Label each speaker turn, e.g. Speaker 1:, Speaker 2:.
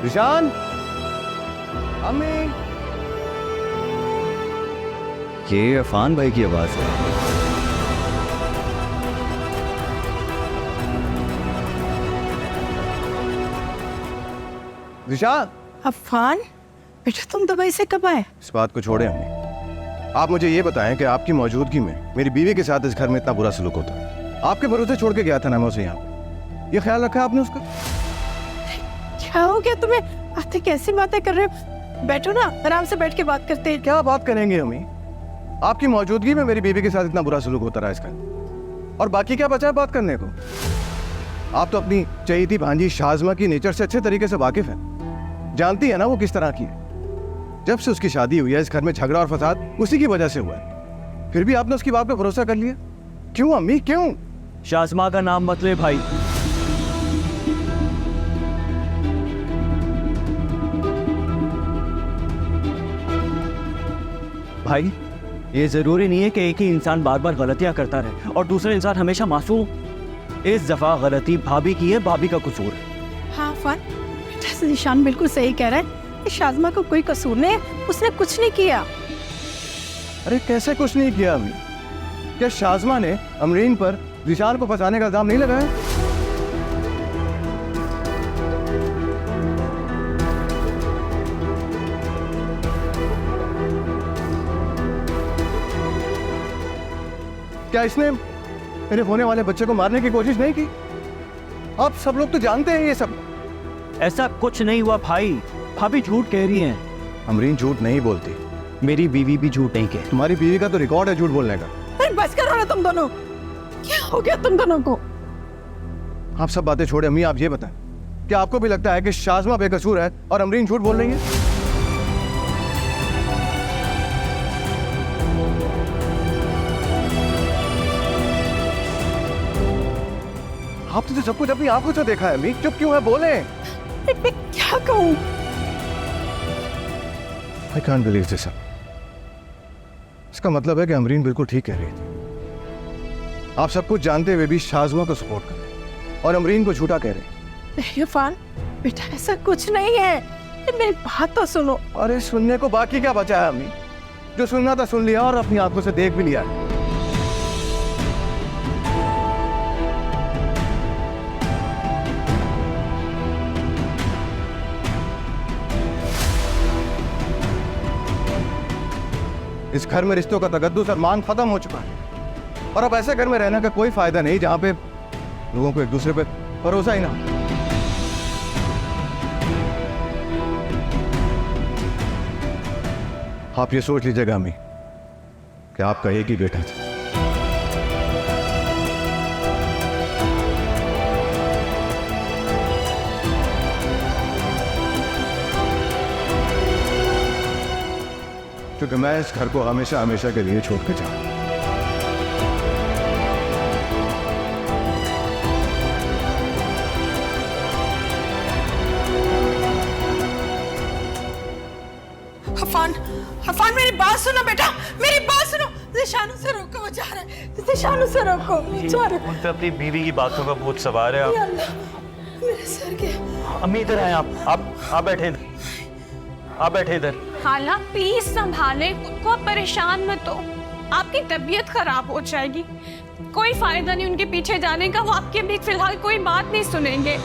Speaker 1: ईशान, अम्मी।
Speaker 2: ये इरफान भाई की आवाज है।
Speaker 1: ईशान।
Speaker 3: अफान, बेटा तुम दुबई से कब आए?
Speaker 1: इस बात को छोड़े अम्मी, आप मुझे ये बताएं कि आपकी मौजूदगी में मेरी बीवी के साथ इस घर में इतना बुरा सलूक होता है। आपके भरोसे छोड़ के गया था ना मैं उसे यहाँ, ये ख्याल रखा आपने उसका?
Speaker 3: क्या हो गया तुम्हें? आते कैसी बातें कर रहे हो? बैठो ना, आराम से बैठ के बात करते हैं।
Speaker 1: क्या बात करेंगे अम्मी? आपकी मौजूदगी में मेरी बीवी के साथ इतना बुरा सलूक होता रहा इसका, और बाकी क्या बचा है बात करने को? आप तो अपनी चहेती भांजी शाज़मा की नेचर से अच्छे तरीके से वाकिफ हैं, जानती है ना वो किस तरह की है। जब से उसकी शादी हुई है इस घर में झगड़ा और फसाद उसी की वजह से हुआ है, फिर भी आपने उसकी बात पे भरोसा कर लिया। क्यों अम्मी, क्यों?
Speaker 2: शाज़मा का नाम मत ले भाई। भाई, ये जरूरी नहीं है कि एक ही इंसान बार बार गलतियां करता रहे और दूसरा इंसान हमेशा मासूम। इस दफा गलती भाभी की है, भाभी का कसूर है।
Speaker 3: हाँ अफान, बेटा निशान बिल्कुल सही कह रहा है। शाज़मा को कोई कसूर नहीं है, उसने कुछ नहीं किया।
Speaker 1: अरे कैसे कुछ नहीं किया अम्मी? क्या शाज़मा ने अमरीन पर ज़ीशान को फंसाने का इल्जाम नहीं लगाया? क्या इसने मेरे होने वाले बच्चे को मारने की कोशिश नहीं की? आप सब लोग तो जानते हैं ये सब।
Speaker 2: ऐसा कुछ नहीं हुआ भाई, भाभी झूठ कह रही हैं।
Speaker 1: अमरीन झूठ नहीं बोलती।
Speaker 2: मेरी बीवी भी झूठ नहीं कह।
Speaker 1: तुम्हारी बीवी का तो रिकॉर्ड है झूठ बोलने का।
Speaker 3: अरे बस करो ना तुम दोनों, क्या हो गया तुम दोनों को?
Speaker 1: आप सब बातें छोड़े अम्मी, आप ये बताएं, क्या आपको भी लगता है कि शाज़मा बेकसूर है और अमरीन झूठ बोल रही है? आपने तो सब कुछ अपनी आंखों से देखा है अम्मी, चुप क्यों है? बोले।
Speaker 3: मैं क्या कहूँ?
Speaker 1: I can't believe this. इसका मतलब है कि अमरीन बिल्कुल ठीक कह रही थी। आप सब कुछ जानते हुए भी शाज़मा को सपोर्ट कर रहे हैं और अमरीन को झूठा कह रहे हैं।
Speaker 3: नहीं अफान, बेटा ऐसा कुछ नहीं है। मेरी बात तो सुनो।
Speaker 1: अरे सुनने को बाकी क्या बचा है अम्मी? जो सुनना था सुन लिया और अपनी आंखों से देख भी लिया। इस घर में रिश्तों का तगद्दुस और मान खत्म हो चुका है, और अब ऐसे घर में रहने का कोई फायदा नहीं जहां पे लोगों को एक दूसरे पे भरोसा ही ना हो। आप ये सोच लीजिएगा अम्मी कि आपका एक ही बेटा था। क्योंकि मैं इस घर को हमेशा हमेशा के लिए छोड़ के जाऊं।
Speaker 3: अफान, अफान मेरी बात सुनो बेटा, मेरी बात सुनो। ज़ीशान से रोको, वो जा रहा है। ज़ीशान से रोको, जा रहा है।
Speaker 2: उन पे अपनी बीवी की बातों का बोझ सवार है।
Speaker 3: या अल्लाह, मेरे सर के।
Speaker 2: अम्मी इधर आए, आप बैठे इधर, आप बैठे इधर।
Speaker 4: खाला प्लीज संभाले खुद को, आप परेशान मत हो, आपकी तबीयत खराब हो जाएगी। कोई फायदा नहीं उनके पीछे जाने का, वो आपके भी फिलहाल कोई बात नहीं सुनेंगे।